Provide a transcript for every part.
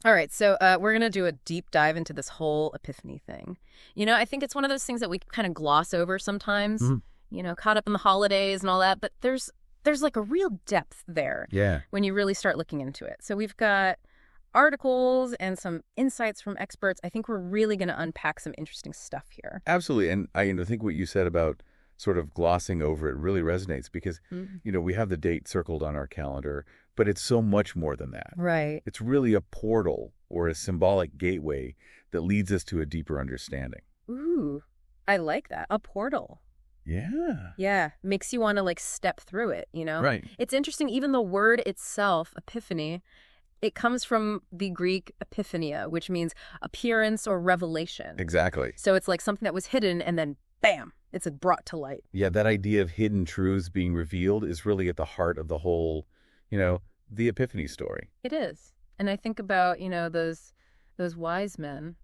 All right, so we're going to do a deep dive into this whole Epiphany thing. I think it's one of those things that we kind of gloss over sometimes, caught up in the holidays and all that, but there's like a real depth there when you really start looking into it. So we've got articles and some insights from experts. I think we're really going to unpack some interesting stuff here. Absolutely. And I think what you said about sort of glossing over it really resonates because, we have the date circled on our calendar, but it's so much more than that. Right. It's really a portal or a symbolic gateway that leads us to a deeper understanding. Ooh, I like that. A portal. Yeah. Yeah. Makes you want to like step through it, Right. It's interesting. Even the word itself, epiphany, it comes from the Greek Epiphaneia, which means appearance or revelation. Exactly. So it's like something that was hidden and then bam, it's brought to light. Yeah, that idea of hidden truths being revealed is really at the heart of the whole, the Epiphany story. It is. And I think about, those wise men,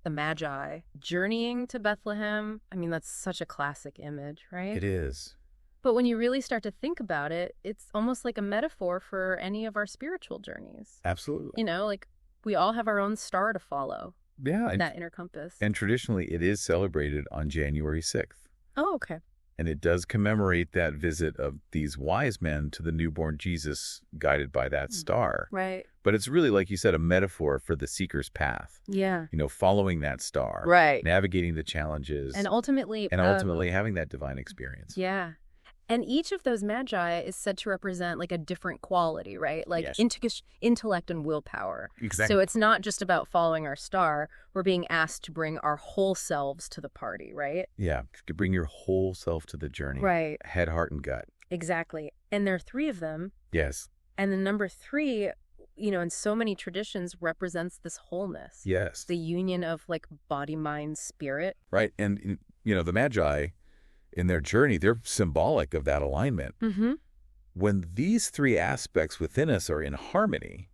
the Magi, journeying to Bethlehem. I mean, that's such a classic image, right? It is. But when you really start to think about it, it's almost like a metaphor for any of our spiritual journeys. Absolutely. Like we all have our own star to follow. Yeah. That inner compass. And traditionally, it is celebrated on January 6th. Oh, okay. And it does commemorate that visit of these wise men to the newborn Jesus guided by that star. Right. But it's really, like you said, a metaphor for the seeker's path. Yeah. Following that star. Right. Navigating the challenges. And ultimately having that divine experience. Yeah. And each of those magi is said to represent like a different quality, right? Like intellect and willpower. Exactly. So it's not just about following our star. We're being asked to bring our whole selves to the party, right? Yeah. To bring your whole self to the journey. Right. Head, heart, and gut. Exactly. And there are 3 of them. Yes. And the number 3, in so many traditions represents this wholeness. Yes. The union of like body, mind, spirit. Right. And, the Magi, in their journey, they're symbolic of that alignment. Mm-hmm. When these 3 aspects within us are in harmony,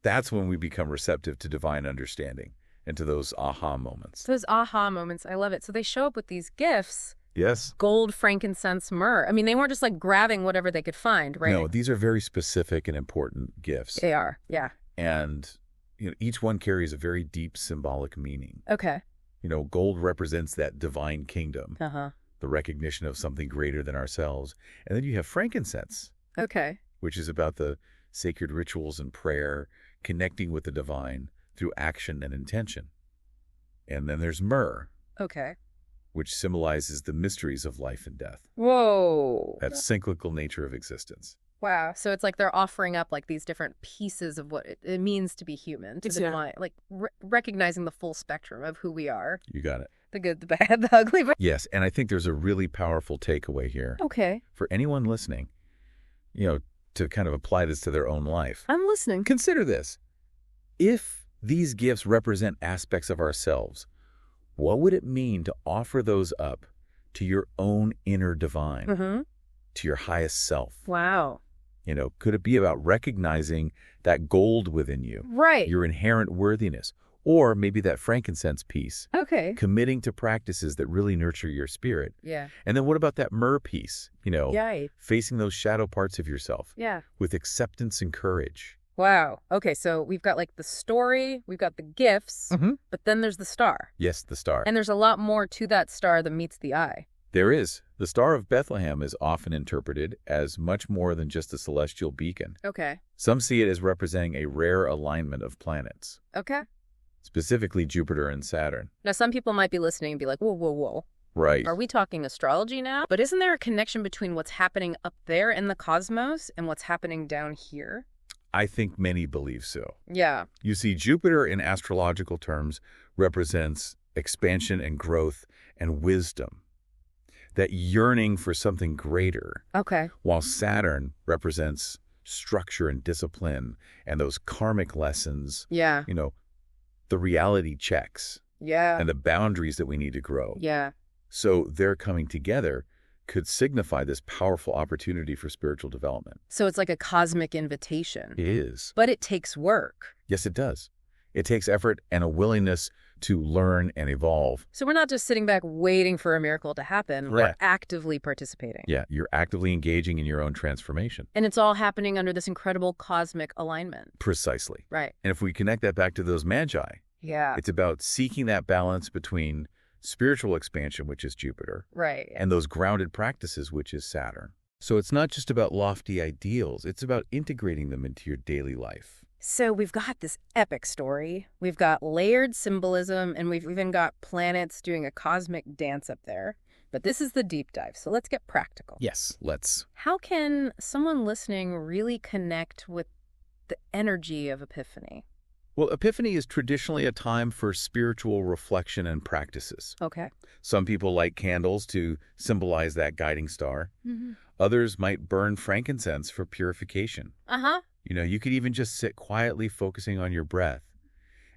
that's when we become receptive to divine understanding and to those aha moments. Those aha moments, I love it. So they show up with these gifts. Yes. Gold, frankincense, myrrh. I mean, they weren't just like grabbing whatever they could find, right? No, these are very specific and important gifts. They are, yeah. And, each one carries a very deep symbolic meaning. Okay. Gold represents that divine kingdom, Uh-huh. the recognition of something greater than ourselves. And then you have frankincense, Okay. which is about the sacred rituals and prayer, connecting with the divine through action and intention. And then there's myrrh, Okay. which symbolizes the mysteries of life and death, Whoa. that cyclical nature of existence. Wow. So it's like they're offering up like these different pieces of what it means to be human, to the divine, like recognizing the full spectrum of who we are. You got it. The good, the bad, the ugly. Yes, and I think there's a really powerful takeaway here. Okay. For anyone listening, to kind of apply this to their own life. I'm listening. Consider this. If these gifts represent aspects of ourselves, what would it mean to offer those up to your own inner divine, to your highest self? Wow. Could it be about recognizing that gold within you, right? Your inherent worthiness, or maybe that frankincense piece, okay, committing to practices that really nurture your spirit. Yeah. And then what about that myrrh piece, Yay. facing those shadow parts of yourself, with acceptance and courage. Wow. Okay, so we've got like the story, we've got the gifts, but then there's the star. Yes, the star. And there's a lot more to that star than meets the eye. There is. The Star of Bethlehem is often interpreted as much more than just a celestial beacon. Okay. Some see it as representing a rare alignment of planets. Okay. Specifically Jupiter and Saturn. Now, some people might be listening and be like, whoa, whoa, whoa. Right. Are we talking astrology now? But isn't there a connection between what's happening up there in the cosmos and what's happening down here? I think many believe so. Yeah. You see, Jupiter in astrological terms represents expansion and growth and wisdom. That yearning for something greater. Okay. While Saturn represents structure and discipline and those karmic lessons. Yeah. The reality checks. Yeah. And the boundaries that we need to grow. Yeah. So their coming together could signify this powerful opportunity for spiritual development. So it's like a cosmic invitation. It is. But it takes work. Yes, it does. It takes effort and a willingness to learn and evolve. So we're not just sitting back waiting for a miracle to happen. Right. We're actively participating. Yeah, you're actively engaging in your own transformation. And it's all happening under this incredible cosmic alignment. Precisely. Right. And if we connect that back to those Magi, Yeah. it's about seeking that balance between spiritual expansion, which is Jupiter, Right. and those grounded practices, which is Saturn. So it's not just about lofty ideals, it's about integrating them into your daily life. So we've got this epic story. We've got layered symbolism, and we've even got planets doing a cosmic dance up there. But this is the deep dive, so let's get practical. Yes, let's. How can someone listening really connect with the energy of Epiphany? Well, Epiphany is traditionally a time for spiritual reflection and practices. Okay. Some people light candles to symbolize that guiding star. Mm-hmm. Others might burn frankincense for purification. Uh-huh. You know, you could even just sit quietly focusing on your breath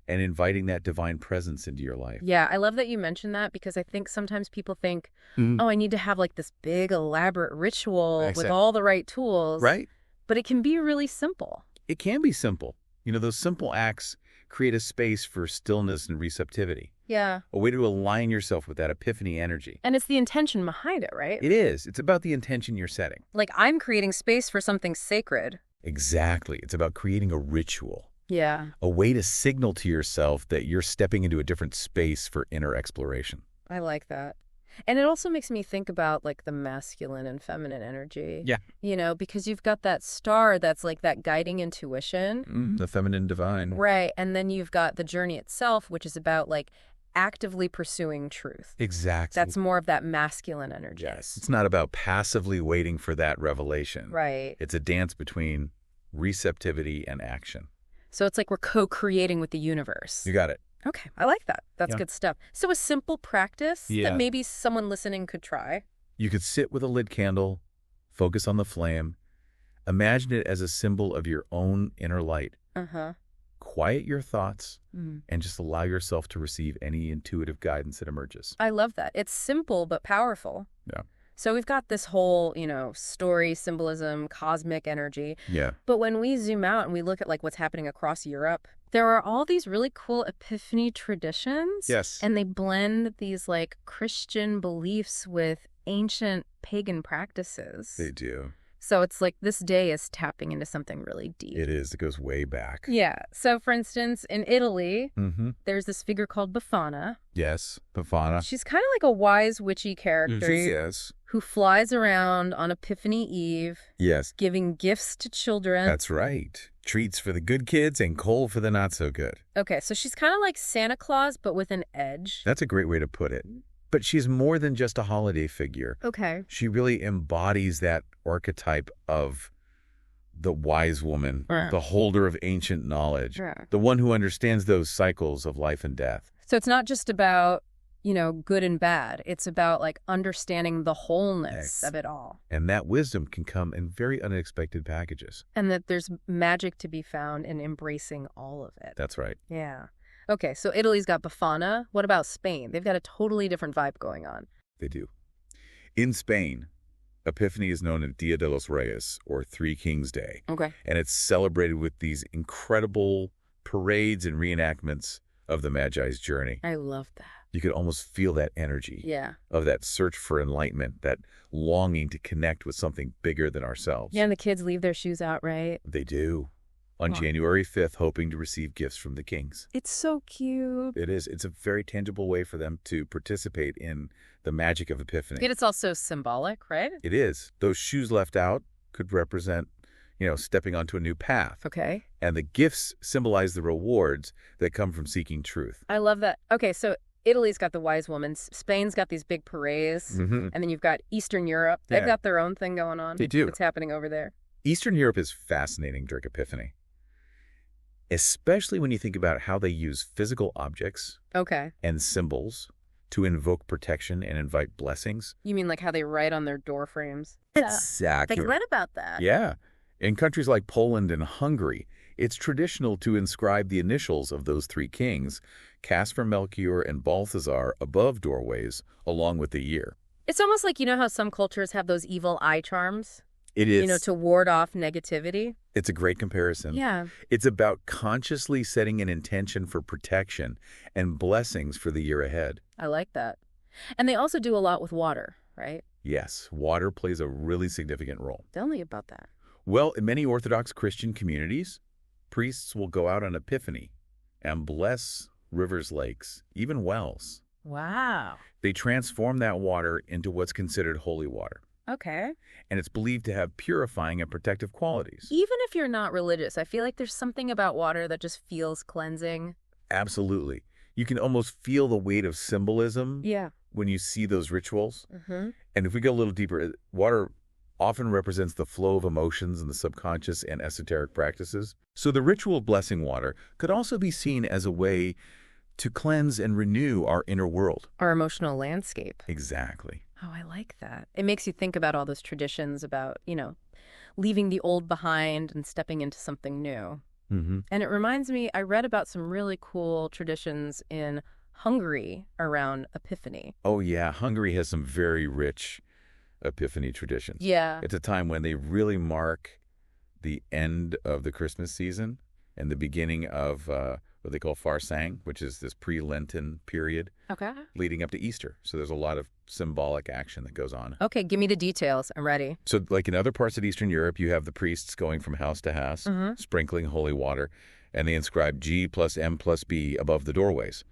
and inviting that divine presence into your life. Yeah, I love that you mentioned that because I think sometimes people think, oh, I need to have like this big elaborate ritual with all the right tools. Right. But it can be really simple. It can be simple. You know, those simple acts create a space for stillness and receptivity. Yeah. A way to align yourself with that epiphany energy. And it's the intention behind it, right? It is. It's about the intention you're setting. Like I'm creating space for something sacred. Exactly. It's about creating a ritual. Yeah. A way to signal to yourself that you're stepping into a different space for inner exploration. I like that. And it also makes me think about like the masculine and feminine energy. Yeah. You know, because you've got that star that's like that guiding intuition. The feminine divine. Right. And then you've got the journey itself, which is about like actively pursuing truth. Exactly. That's more of that masculine energy. Yes. It's not about passively waiting for that revelation. Right. It's a dance between receptivity and action. So it's like we're co-creating with the universe. You got it. Okay, I like that. That's Yeah. good stuff. So a simple practice Yeah. that maybe someone listening could try. You could sit with a lit candle, focus on the flame, imagine it as a symbol of your own inner light. Uh-huh. Quiet your thoughts and just allow yourself to receive any intuitive guidance that emerges. I love that. It's simple but powerful. Yeah. So we've got this whole, story, symbolism, cosmic energy. Yeah. But when we zoom out and we look at like what's happening across Europe, there are all these really cool epiphany traditions. Yes. And they blend these like Christian beliefs with ancient pagan practices. They do. So it's like this day is tapping into something really deep. It is. It goes way back. Yeah. So for instance, in Italy, Mm-hmm. there's this figure called Befana. Yes. Befana. She's kind of like a wise witchy character. Yes. Who flies around on Epiphany Eve, Yes. giving gifts to children. That's right. Treats for the good kids and coal for the not so good. Okay, so she's kind of like Santa Claus, but with an edge. That's a great way to put it. But she's more than just a holiday figure. Okay. She really embodies that archetype of the wise woman, the holder of ancient knowledge, the one who understands those cycles of life and death. So it's not just about, good and bad. It's about like understanding the wholeness of it all. And that wisdom can come in very unexpected packages. And that there's magic to be found in embracing all of it. That's right. Yeah. Okay, so Italy's got Befana. What about Spain? They've got a totally different vibe going on. They do. In Spain, Epiphany is known as Dia de los Reyes, or Three Kings Day. Okay. And it's celebrated with these incredible parades and reenactments of the Magi's journey. I love that. You could almost feel that energy of that search for enlightenment, that longing to connect with something bigger than ourselves. Yeah, and the kids leave their shoes out, right? They do. On January 5th, hoping to receive gifts from the kings. It's so cute. It is. It's a very tangible way for them to participate in the magic of Epiphany. Yet it's also symbolic, right? It is. Those shoes left out could represent, stepping onto a new path. Okay. And the gifts symbolize the rewards that come from seeking truth. I love that. Okay, so Italy's got the wise woman. Spain's got these big parades. Mm-hmm. And then you've got Eastern Europe. They've got their own thing going on. They do. What's happening over there? Eastern Europe is fascinating during Epiphany, especially when you think about how they use physical objects and symbols to invoke protection and invite blessings. You mean like how they write on their door frames? Exactly. I read about that. Yeah. In countries like Poland and Hungary, it's traditional to inscribe the initials of those three kings, Caspar, Melchior, and Balthazar, above doorways, along with the year. It's almost like, how some cultures have those evil eye charms? It is. To ward off negativity? It's a great comparison. Yeah. It's about consciously setting an intention for protection and blessings for the year ahead. I like that. And they also do a lot with water, right? Yes, water plays a really significant role. Tell me about that. Well, in many Orthodox Christian communities, priests will go out on Epiphany and bless rivers, lakes, even wells. Wow. They transform that water into what's considered holy water. Okay. And it's believed to have purifying and protective qualities. Even if you're not religious, I feel like there's something about water that just feels cleansing. Absolutely. You can almost feel the weight of symbolism when you see those rituals. Mm-hmm. And if we go a little deeper, water often represents the flow of emotions and the subconscious and esoteric practices. So the ritual of blessing water could also be seen as a way to cleanse and renew our inner world. Our emotional landscape. Exactly. Oh, I like that. It makes you think about all those traditions about, leaving the old behind and stepping into something new. Mm-hmm. And it reminds me, I read about some really cool traditions in Hungary around Epiphany. Oh, yeah. Hungary has some very rich Epiphany traditions. Yeah. It's a time when they really mark the end of the Christmas season and the beginning of what they call Farsang, which is this pre-Lenten period leading up to Easter. So there's a lot of symbolic action that goes on. Okay, give me the details. I'm ready. So like in other parts of Eastern Europe, you have the priests going from house to house, sprinkling holy water, and they inscribe G plus M plus B above the doorways.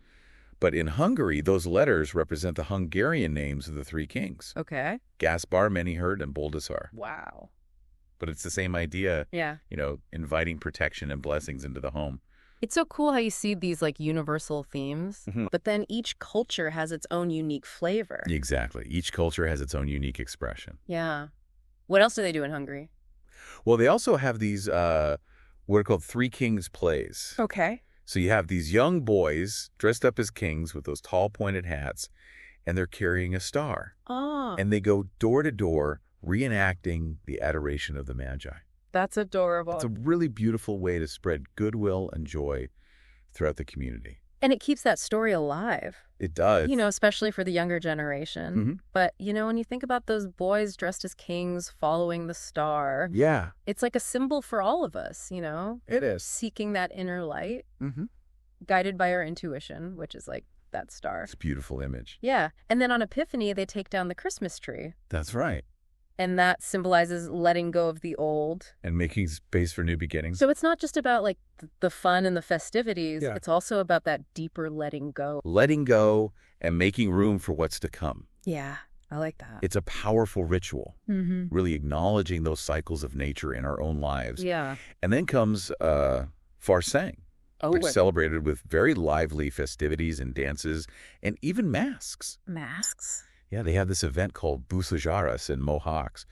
But in Hungary, those letters represent the Hungarian names of the three kings. Okay. Gaspar, Meniherd, and Boldasar. Wow. But it's the same idea, Yeah. Inviting protection and blessings into the home. It's so cool how you see these universal themes, but then each culture has its own unique flavor. Exactly. Each culture has its own unique expression. Yeah. What else do they do in Hungary? Well, they also have these what are called Three Kings plays. Okay. So you have these young boys dressed up as kings with those tall pointed hats, and they're carrying a star. Oh. And they go door to door reenacting the adoration of the Magi. That's adorable. It's a really beautiful way to spread goodwill and joy throughout the community. And it keeps that story alive. It does. Especially for the younger generation. But, when you think about those boys dressed as kings following the star, Yeah. it's like a symbol for all of us, It is. seeking that inner light, guided by our intuition, which is like that star. It's a beautiful image. Yeah. And then on Epiphany, they take down the Christmas tree. That's right. And that symbolizes letting go of the old. And making space for new beginnings. So it's not just about the fun and the festivities. Yeah. It's also about that deeper letting go. Letting go and making room for what's to come. Yeah, I like that. It's a powerful ritual, really acknowledging those cycles of nature in our own lives. Yeah. And then comes Farsang, which is celebrated with very lively festivities and dances and even masks. Masks? Yeah, they have this event called Busajaras in Mohawks,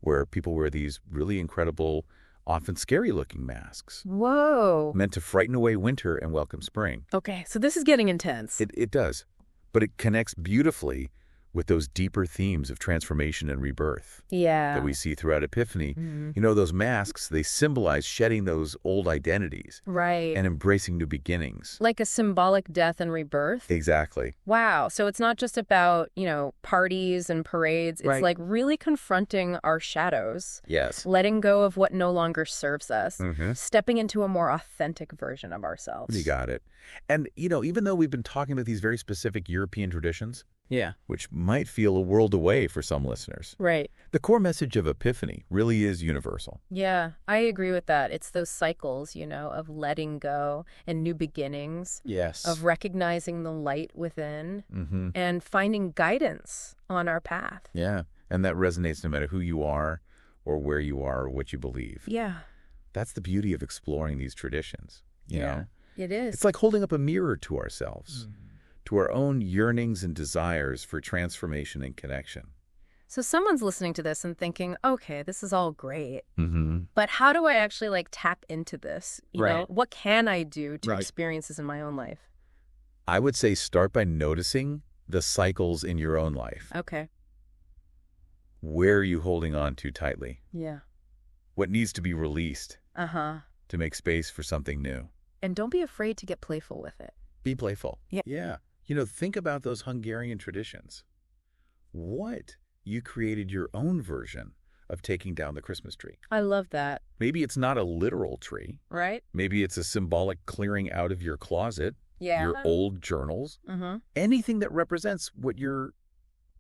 where people wear these really incredible, often scary-looking masks. Whoa. Meant to frighten away winter and welcome spring. Okay, so this is getting intense. It does, but it connects beautifully with those deeper themes of transformation and rebirth that we see throughout Epiphany. Those masks, they symbolize shedding those old identities. Right. And embracing new beginnings. Like a symbolic death and rebirth? Exactly. Wow. So it's not just about, parties and parades. It's like really confronting our shadows. Yes. Letting go of what no longer serves us. Stepping into a more authentic version of ourselves. You got it. And, even though we've been talking about these very specific European traditions, which might feel a world away for some listeners. Right. The core message of Epiphany really is universal. Yeah, I agree with that. It's those cycles, of letting go and new beginnings. Yes. Of recognizing the light within and finding guidance on our path. Yeah, and that resonates no matter who you are or where you are or what you believe. Yeah. That's the beauty of exploring these traditions, you know? It is. It's like holding up a mirror to ourselves. To our own yearnings and desires for transformation and connection. So someone's listening to this and thinking, okay, this is all great, but how do I actually tap into this? You know, what can I do to experience this in my own life? I would say start by noticing the cycles in your own life. Okay. Where are you holding on too tightly? Yeah. What needs to be released to make space for something new? And don't be afraid to get playful with it. Be playful. Yeah. Think about those Hungarian traditions. What you created your own version of taking down the Christmas tree. I love that. Maybe it's not a literal tree. Right? Maybe it's a symbolic clearing out of your closet, your old journals, anything that represents what you're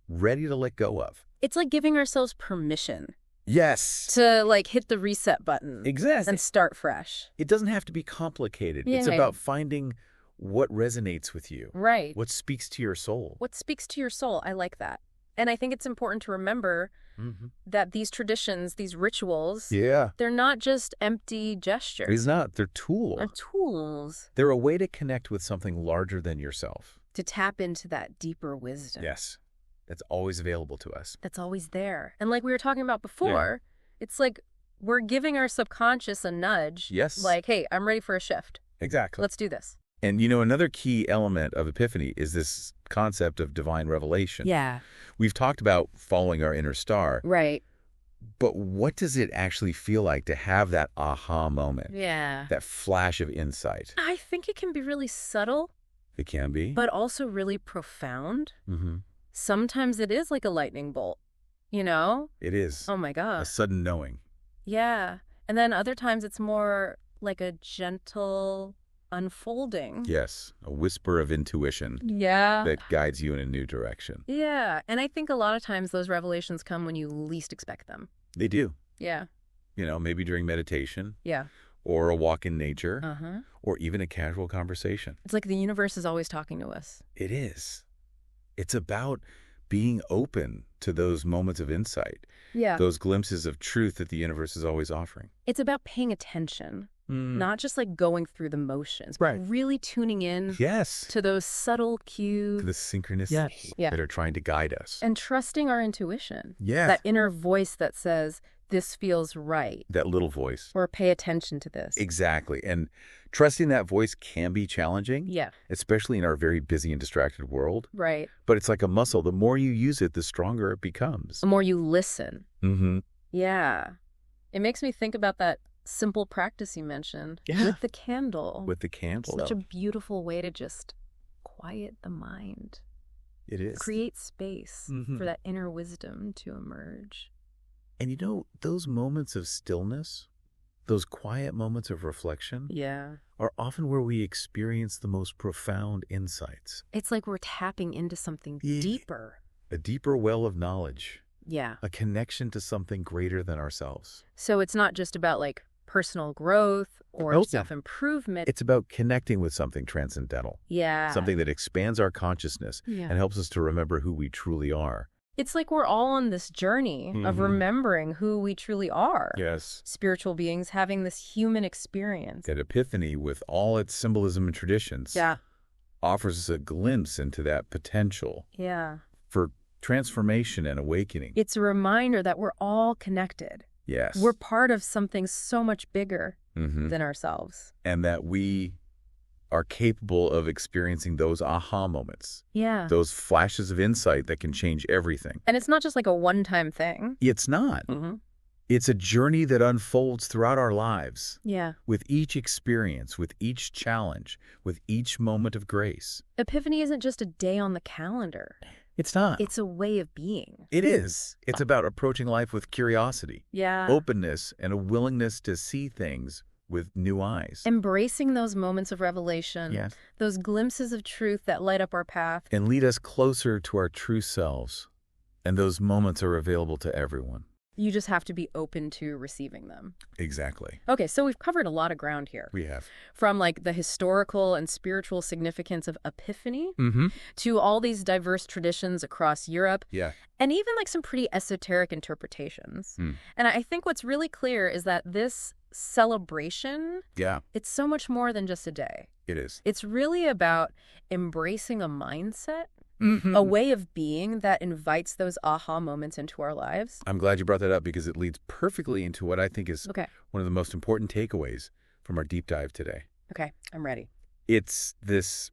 ready to let go of. It's like giving ourselves permission. Yes. To like hit the reset button. Exactly. And start fresh. It doesn't have to be complicated. Yeah. It's about finding what resonates with you. Right. What speaks to your soul. What speaks to your soul. I like that. And I think it's important to remember that these traditions, these rituals, they're not just empty gestures. It's not. They're tools. They're tools. They're a way to connect with something larger than yourself. To tap into that deeper wisdom. Yes. That's always available to us. That's always there. And like we were talking about before, it's like we're giving our subconscious a nudge. Yes. Like, hey, I'm ready for a shift. Exactly. Let's do this. And, you know, another key element of Epiphany is this concept of divine revelation. Yeah. We've talked about following our inner star. Right. But what does it actually feel like to have that aha moment? Yeah. That flash of insight? I think it can be really subtle. It can be. But also really profound. Sometimes it is like a lightning bolt, you know? It is. Oh, my God. A sudden knowing. Yeah. And then other times it's more like a gentle unfolding. Yes. A whisper of intuition. Yeah. That guides you in a new direction. Yeah. And I think a lot of times those revelations come when you least expect them. They do. Yeah. You know, maybe during meditation. Yeah. Or a walk in nature. Or even a casual conversation. It's like the universe is always talking to us. It is. It's about being open to those moments of insight. Yeah. Those glimpses of truth that the universe is always offering. It's about paying attention. Not just like going through the motions, right. but really tuning in to those subtle cues. To the synchronicities that are trying to guide us. And trusting our intuition. Yeah. That inner voice that says, this feels right. That little voice. Or pay attention to this. Exactly. And trusting that voice can be challenging. Yeah. Especially in our very busy and distracted world. Right. But it's like a muscle. The more you use it, the stronger it becomes. The more you listen. Yeah. It makes me think about that simple practice you mentioned. With the candle. With the candle. Such a beautiful way to just quiet the mind. It is. Create space for that inner wisdom to emerge. And you know, those moments of stillness, those quiet moments of reflection, are often where we experience the most profound insights. It's like we're tapping into something deeper. A deeper well of knowledge. Yeah. A connection to something greater than ourselves. So it's not just about like personal growth or self-improvement. It's about connecting with something transcendental. Yeah. Something that expands our consciousness and helps us to remember who we truly are. It's like we're all on this journey of remembering who we truly are. Yes. Spiritual beings having this human experience. That Epiphany, with all its symbolism and traditions, offers us a glimpse into that potential for transformation and awakening. It's a reminder that we're all connected. Yes. We're part of something so much bigger than ourselves. And that we are capable of experiencing those aha moments. Yeah. Those flashes of insight that can change everything. And it's not just like a one-time thing. It's not. It's a journey that unfolds throughout our lives. Yeah. With each experience, with each challenge, with each moment of grace. Epiphany isn't just a day on the calendar. It's not. It's a way of being. It is. It's about approaching life with curiosity, openness, and a willingness to see things with new eyes. Embracing those moments of revelation, those glimpses of truth that light up our path. And lead us closer to our true selves. And those moments are available to everyone. You just have to be open to receiving them. Exactly. Okay, so we've covered a lot of ground here. We have. From like the historical and spiritual significance of Epiphany to all these diverse traditions across Europe. Yeah. And even like some pretty esoteric interpretations. And I think what's really clear is that this celebration, it's so much more than just a day. It is. It's really about embracing a mindset, a way of being that invites those aha moments into our lives. I'm glad you brought that up because it leads perfectly into what I think is one of the most important takeaways from our deep dive today. Okay, I'm ready. It's this...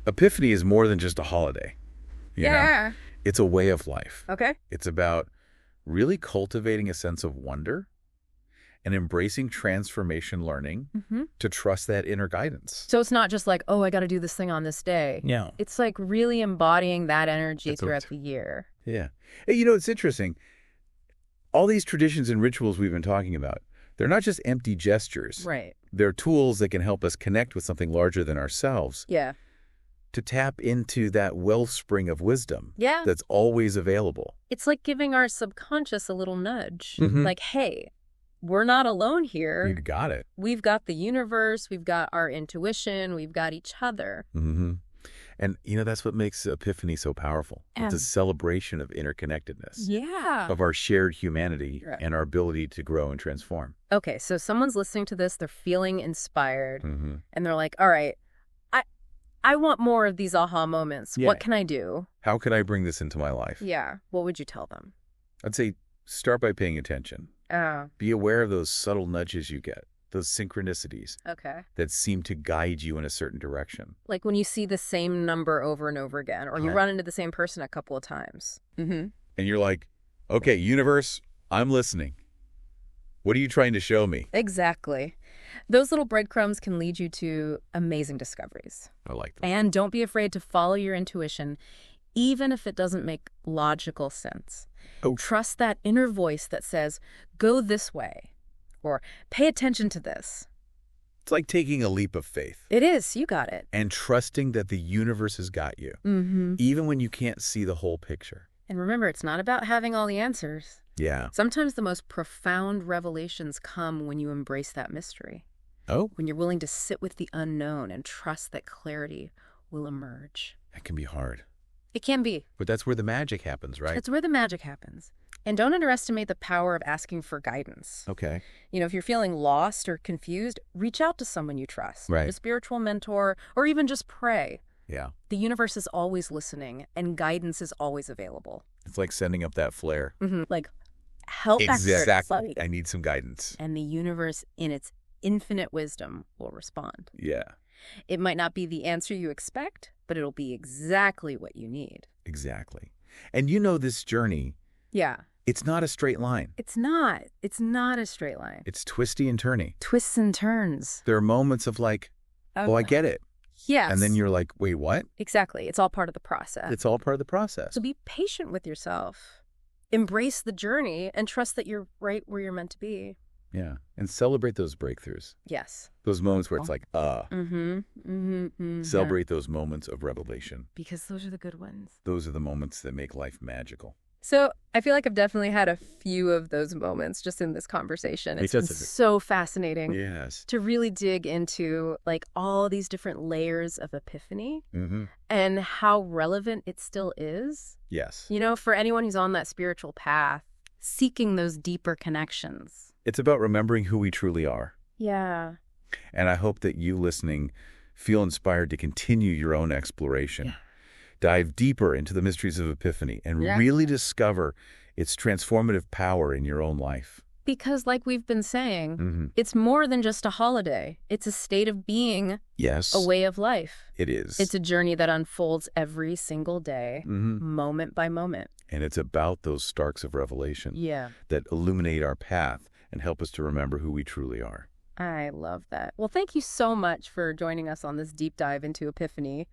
Epiphany is more than just a holiday. You know? It's a way of life. Okay. It's about really cultivating a sense of wonder and embracing transformation learning to trust that inner guidance. So it's not just like, oh, I got to do this thing on this day. Yeah. It's like really embodying that energy throughout the year. Yeah. Hey, you know, it's interesting. All these traditions and rituals we've been talking about, they're not just empty gestures. Right. They're tools that can help us connect with something larger than ourselves. Yeah. To tap into that wellspring of wisdom that's always available. It's like giving our subconscious a little nudge. Like, hey, we're not alone here. You got it. We've got the universe. We've got our intuition. We've got each other. And, you know, that's what makes Epiphany so powerful. It's a celebration of interconnectedness. Yeah. Of our shared humanity and our ability to grow and transform. Okay, so someone's listening to this. They're feeling inspired. And they're like, all right, I want more of these aha moments. Yeah. What can I do? How can I bring this into my life? Yeah. What would you tell them? I'd say start by paying attention. Be aware of those subtle nudges you get, those synchronicities that seem to guide you in a certain direction. Like when you see the same number over and over again, or you run into the same person a couple of times. And you're like, okay, universe, I'm listening. What are you trying to show me? Exactly. Those little breadcrumbs can lead you to amazing discoveries. I like them. And don't be afraid to follow your intuition, even if it doesn't make logical sense. Trust that inner voice that says, go this way, or pay attention to this. It's like taking a leap of faith. It is. You got it. And trusting that the universe has got you, even when you can't see the whole picture. And remember, it's not about having all the answers. Yeah. Sometimes the most profound revelations come when you embrace that mystery. When you're willing to sit with the unknown and trust that clarity will emerge. That can be hard. It can be. But that's where the magic happens, right? It's where the magic happens. And don't underestimate the power of asking for guidance. Okay. You know, if you're feeling lost or confused, reach out to someone you trust. Right. A spiritual mentor, or even just pray. Yeah. The universe is always listening, and guidance is always available. It's like sending up that flare. Like, help exactly. I need some guidance. And the universe, in its infinite wisdom, will respond. Yeah. It might not be the answer you expect, but it'll be exactly what you need. Exactly. And you know this journey. Yeah. It's not a straight line. It's not. It's not a straight line. It's twisty and turny. Twists and turns. There are moments of like, oh, I get it. Yes. And then you're like, wait, what? Exactly. It's all part of the process. It's all part of the process. So be patient with yourself. Embrace the journey and trust that you're right where you're meant to be. Yeah. And celebrate those breakthroughs. Yes. Those moments where it's like, Celebrate those moments of revelation. Because those are the good ones. Those are the moments that make life magical. So I feel like I've definitely had a few of those moments just in this conversation. It's been so fascinating to really dig into like all these different layers of epiphany and how relevant it still is. Yes. You know, for anyone who's on that spiritual path, seeking those deeper connections. It's about remembering who we truly are. Yeah. And I hope that you listening feel inspired to continue your own exploration. Yeah. Dive deeper into the mysteries of Epiphany and really discover its transformative power in your own life. Because like we've been saying, it's more than just a holiday. It's a state of being, a way of life. It is. It's a journey that unfolds every single day, moment by moment. And it's about those sparks of revelation that illuminate our path and help us to remember who we truly are. I love that. Well, thank you so much for joining us on this deep dive into Epiphany.